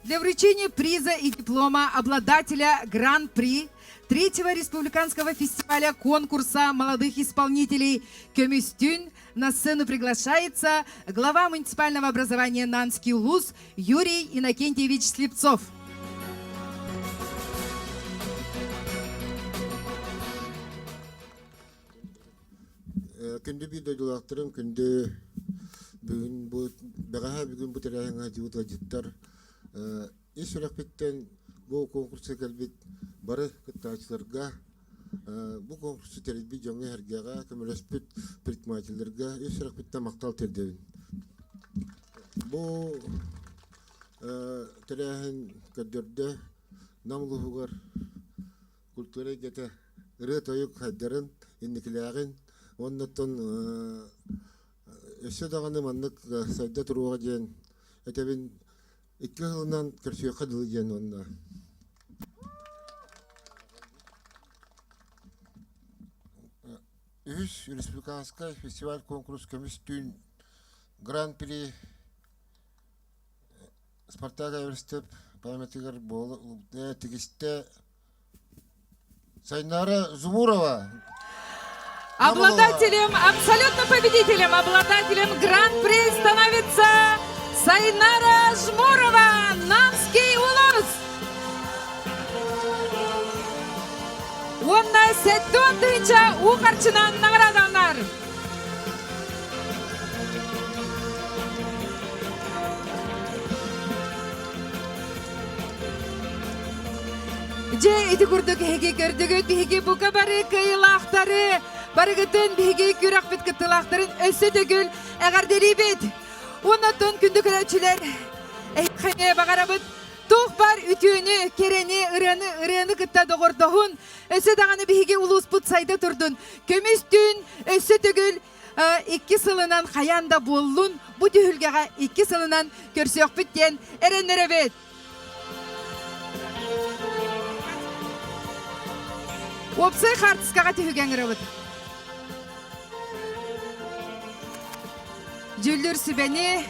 Для вручения приза и диплома обладателя Гран-при Третьего республиканского фестиваля конкурса молодых исполнителей «Көмістүн» на сцену приглашается глава муниципального образования Нанский улус Юрий Иннокентьевич Слепцов. Күнді бейді дұлақтырым, күнді бүгін бұ тәрәйіңа жуыт ғажыттар. Еш сұрақ беттен бұл конкурсы кәлбет бары күттағычыларға, бұл конкурсы тәрәйбі жоңы әргеға, көміліспет предпринимателерге еш сұрақ беттен мақтал тердеуін. Бұл тәрәйін көддерді намылығығар культуры кеті ұры тойық қайдарын, ендікіләғын, оннаттан өсі дағаны маннық сайда тұруға дейін әтәбін 2 жылынан көрсуе қадылы дейін онна. Үш республиканская фестиваль конкурс «Көмістүн» Гран-при Спартак Эверстеп памятигер болы тигисте Сайнара Зумурова. Обладателем, абсолютно победителем, обладателем гран-при становится Сайнара Жмурова, Намский улус. Онна сеттон тыйча ухарчынан награданар. Же эти курдук хеге көрдүгөт хеге бука бары кыйлактары барыгытын хеге күрак бит кытылактарын өсө дөгүл агардери бит. Онотон күндүк көрөчүлөр хеге багарабыт тух бар үтүүнү керени ыраны кытта догортогун өсө даганы биге улус бут сайда турдун. Көмүстүн өсө дөгүл 2 сылынан хаянда боллун бу дүхүлгага 2 сылынан көрсөк биттен эренеребет. Опсай хартыскаға түйген ғырабыд. Жүлдір сүбәне